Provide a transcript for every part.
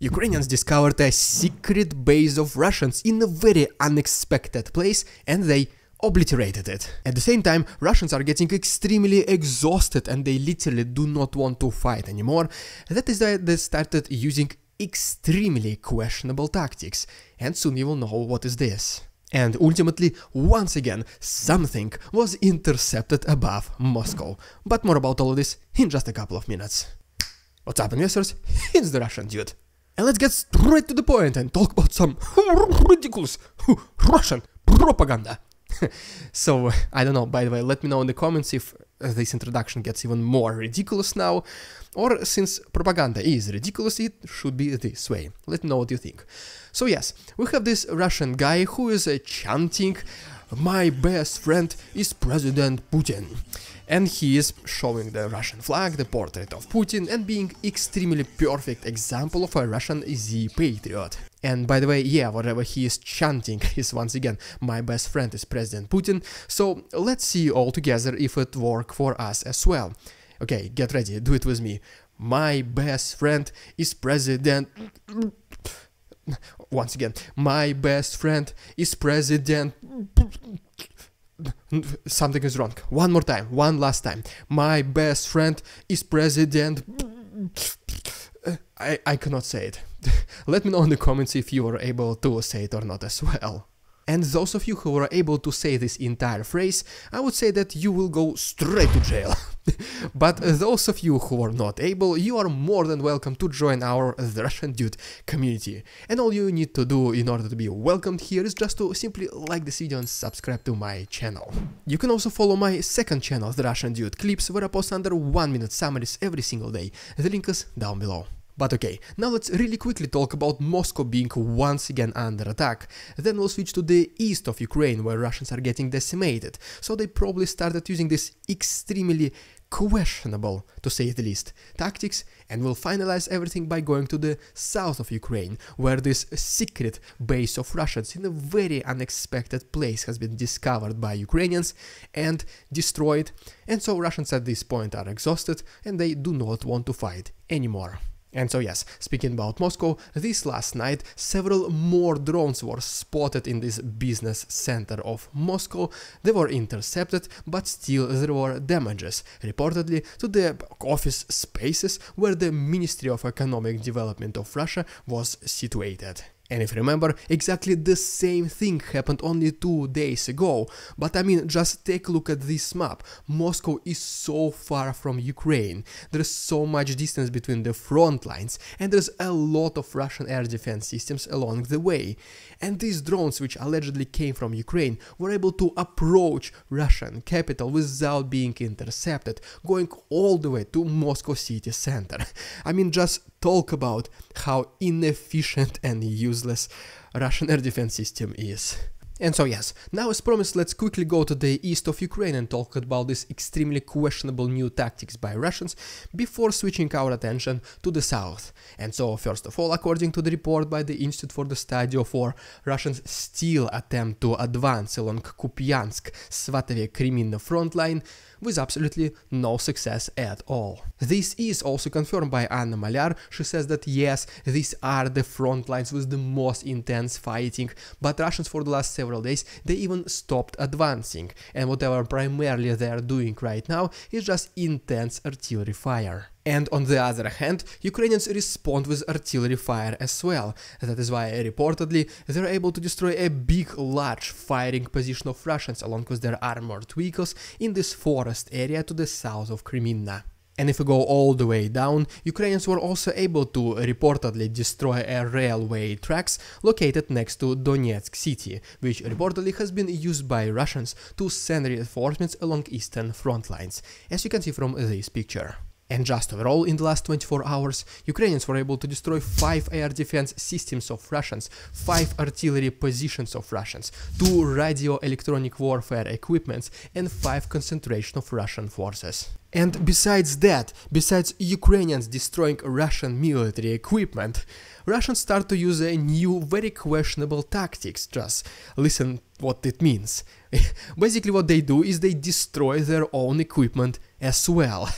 Ukrainians discovered a secret base of Russians in a very unexpected place and they obliterated it. At the same time, Russians are getting extremely exhausted and they literally do not want to fight anymore. That is why they started using extremely questionable tactics, and soon you will know what is this. And ultimately, once again, something was intercepted above Moscow. But more about all of this in just a couple of minutes. What's up, investors? It's the Russian dude. And let's get straight to the point and talk about some ridiculous Russian propaganda. So, I don't know, by the way, let me know in the comments if this introduction gets even more ridiculous now, or since propaganda is ridiculous, it should be this way. Let me know what you think. So yes, we have this Russian guy who is chanting, "My best friend is President Putin." And he is showing the Russian flag, the portrait of Putin, and being extremely perfect example of a Russian Z-Patriot. And by the way, yeah, whatever he is chanting is once again, "My best friend is President Putin." So let's see all together if it works for us as well. Okay, get ready, do it with me. My best friend is President... Once again, my best friend is President... Something is wrong. One more time, one last time. My best friend is President... I cannot say it. Let me know in the comments if you were able to say it or not as well. And those of you who were able to say this entire phrase, I would say that you will go straight to jail. But those of you who are not able, you are more than welcome to join our The Russian Dude community. And all you need to do in order to be welcomed here is just to simply like this video and subscribe to my channel. You can also follow my second channel, The Russian Dude Clips, where I post under 1-minute summaries every single day. The link is down below. But okay, now let's really quickly talk about Moscow being once again under attack. Then we'll switch to the east of Ukraine, where Russians are getting decimated. So they probably started using this extremely questionable, to say the least, tactics, and we'll finalize everything by going to the south of Ukraine, where this secret base of Russians in a very unexpected place has been discovered by Ukrainians and destroyed. And so Russians at this point are exhausted and they do not want to fight anymore. And so yes, speaking about Moscow, this last night several more drones were spotted in this business center of Moscow. They were intercepted, but still there were damages, reportedly to the office spaces where the Ministry of Economic Development of Russia was situated. And if you remember, exactly the same thing happened only 2 days ago. But I mean, just take a look at this map. Moscow is so far from Ukraine. There's so much distance between the front lines, and there's a lot of Russian air defense systems along the way. And these drones, which allegedly came from Ukraine, were able to approach Russian capital without being intercepted, going all the way to Moscow city center. I mean, just talk about how inefficient and useless Russian air defense system is. And so yes, now as promised, let's quickly go to the east of Ukraine and talk about these extremely questionable new tactics by Russians before switching our attention to the south. And so first of all, according to the report by the Institute for the Study of War, Russians still attempt to advance along Kupiansk-Svatovo-Kreminna front line with absolutely no success at all. This is also confirmed by Anna Malyar. She says that yes, these are the front lines with the most intense fighting, but Russians for the last several days, they even stopped advancing, and whatever primarily they are doing right now is just intense artillery fire. And on the other hand, Ukrainians respond with artillery fire as well. That is why reportedly they're able to destroy a big, large firing position of Russians along with their armored vehicles in this forest area to the south of Kreminna. And if we go all the way down, Ukrainians were also able to reportedly destroy a railway tracks located next to Donetsk city, which reportedly has been used by Russians to send reinforcements along eastern front lines, as you can see from this picture. And just overall, in the last 24 hours, Ukrainians were able to destroy 5 air defense systems of Russians, 5 artillery positions of Russians, 2 radio-electronic warfare equipments, and 5 concentration of Russian forces. And besides that, besides Ukrainians destroying Russian military equipment, Russians start to use a new, very questionable tactics. Just listen what it means. Basically what they do is they destroy their own equipment as well.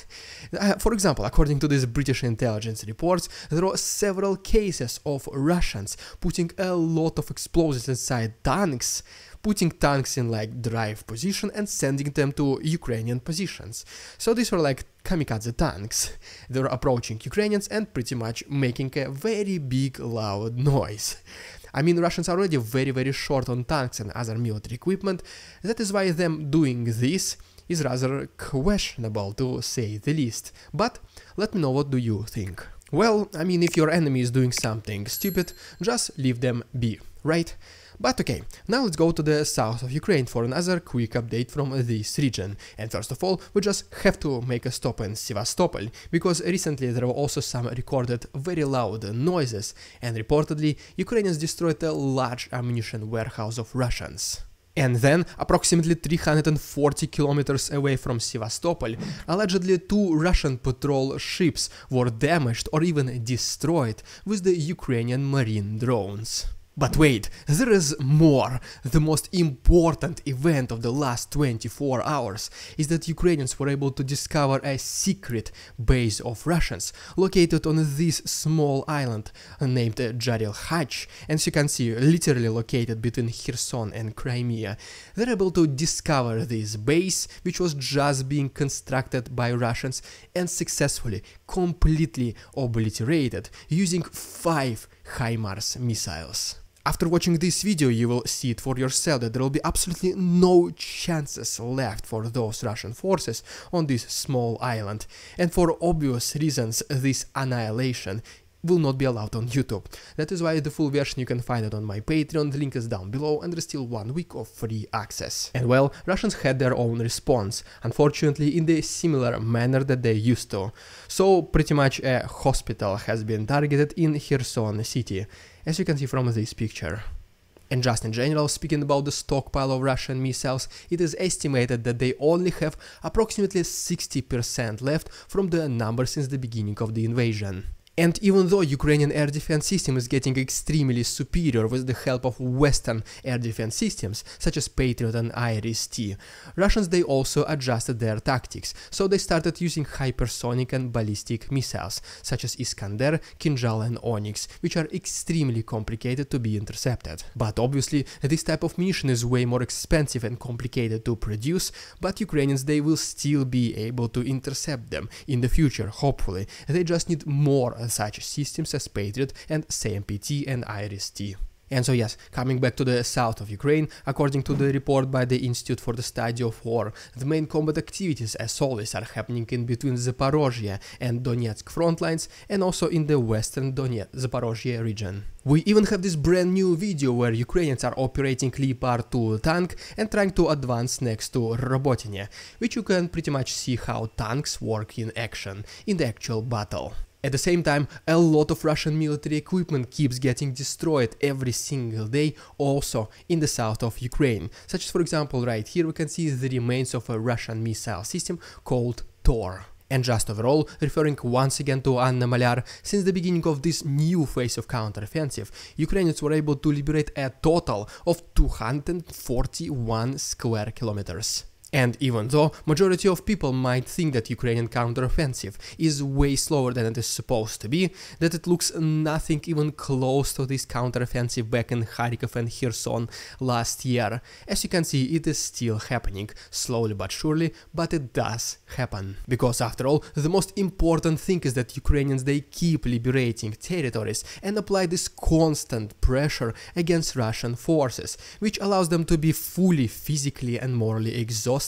For example, according to these British intelligence reports, there are several cases of Russians putting a lot of explosives inside tanks, putting tanks in like drive position and sending them to Ukrainian positions. So these were like kamikaze tanks. They were approaching Ukrainians and pretty much making a very big loud noise. I mean, Russians are already very short on tanks and other military equipment. That is why them doing this is rather questionable, to say the least. But let me know, what do you think? Well, I mean, if your enemy is doing something stupid, just leave them be, right? But okay, now let's go to the south of Ukraine for another quick update from this region. And first of all, we just have to make a stop in Sevastopol, because recently there were also some recorded very loud noises, and reportedly Ukrainians destroyed a large ammunition warehouse of Russians. And then, approximately 340 kilometers away from Sevastopol, allegedly 2 Russian patrol ships were damaged or even destroyed with the Ukrainian marine drones. But wait, there is more. The most important event of the last 24 hours is that Ukrainians were able to discover a secret base of Russians located on this small island named Jaril Hach, and as you can see, literally located between Kherson and Crimea. They're able to discover this base, which was just being constructed by Russians and successfully, completely obliterated using 5 HIMARS missiles. After watching this video, you will see it for yourself that there will be absolutely no chances left for those Russian forces on this small island, and for obvious reasons this annihilation will not be allowed on YouTube. That is why the full version you can find it on my Patreon, the link is down below, and there's still 1 week of free access. And well, Russians had their own response, unfortunately in the similar manner that they used to. So pretty much a hospital has been targeted in Kherson city, as you can see from this picture. And just in general, speaking about the stockpile of Russian missiles, it is estimated that they only have approximately 60% left from the number since the beginning of the invasion. And even though Ukrainian air defense system is getting extremely superior with the help of Western air defense systems, such as Patriot and IRIS-T, Russians they also adjusted their tactics, so they started using hypersonic and ballistic missiles, such as Iskander, Kinjal and Onyx, which are extremely complicated to be intercepted. But obviously, this type of munition is way more expensive and complicated to produce, but Ukrainians they will still be able to intercept them in the future, hopefully. They just need more such systems as Patriot and CMPT and IRIS-T. And so yes, coming back to the south of Ukraine, according to the report by the Institute for the Study of War, the main combat activities as always are happening in between Zaporozhye and Donetsk front lines, and also in the western Zaporozhye region. We even have this brand new video where Ukrainians are operating Leopard 2 tank and trying to advance next to Robotyne, which you can pretty much see how tanks work in action, in the actual battle. At the same time, a lot of Russian military equipment keeps getting destroyed every single day, also in the south of Ukraine, such as for example right here we can see the remains of a Russian missile system called Tor. And just overall, referring once again to Anna Malyar, since the beginning of this new phase of counteroffensive, Ukrainians were able to liberate a total of 241 square kilometers. And even though majority of people might think that Ukrainian counteroffensive is way slower than it is supposed to be, that it looks nothing even close to this counteroffensive back in Kharkiv and Kherson last year, as you can see it is still happening, slowly but surely, but it does happen. Because after all, the most important thing is that Ukrainians they keep liberating territories and apply this constant pressure against Russian forces, which allows them to be fully physically and morally exhausted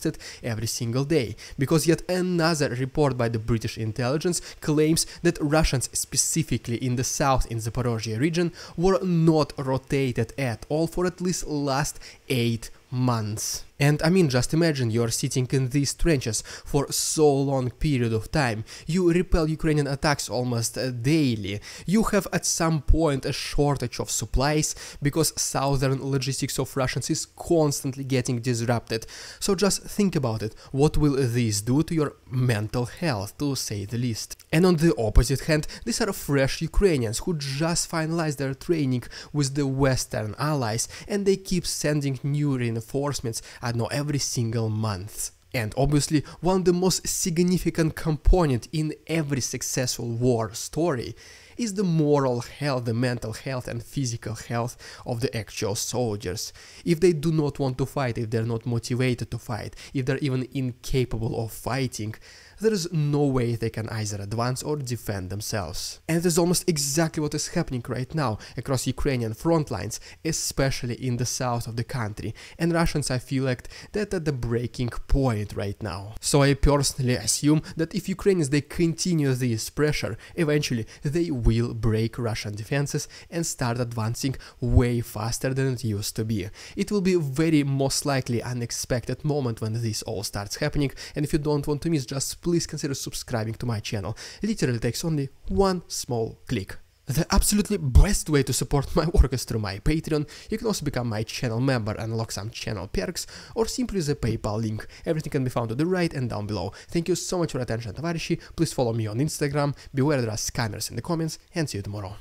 every single day, because yet another report by the British intelligence claims that Russians, specifically in the south in Zaporozhye region, were not rotated at all for at least last 8 months. And I mean, just imagine you're sitting in these trenches for so long period of time. You repel Ukrainian attacks almost daily. You have at some point a shortage of supplies because southern logistics of Russians is constantly getting disrupted. So just think about it. What will this do to your mental health, to say the least? And on the opposite hand, these are fresh Ukrainians who just finalized their training with the Western allies, and they keep sending new reinforcements, I don't know, every single month. And obviously, one of the most significant component in every successful war story is the moral health, the mental health and physical health of the actual soldiers. If they do not want to fight, if they're not motivated to fight, if they're even incapable of fighting, there is no way they can either advance or defend themselves. And it is almost exactly what is happening right now across Ukrainian front lines, especially in the south of the country. And Russians, I feel like, that at the breaking point right now. So I personally assume that if Ukrainians, they continue this pressure, eventually they will break Russian defenses and start advancing way faster than it used to be. It will be a very most likely unexpected moment when this all starts happening, and if you don't want to miss, just please consider subscribing to my channel. Literally takes only one small click. The absolutely best way to support my work is through my Patreon. You can also become my channel member and unlock some channel perks, or simply use the PayPal link. Everything can be found to the right and down below. Thank you so much for your attention, товарищи. Please follow me on Instagram. Beware, there are scammers in the comments, and see you tomorrow.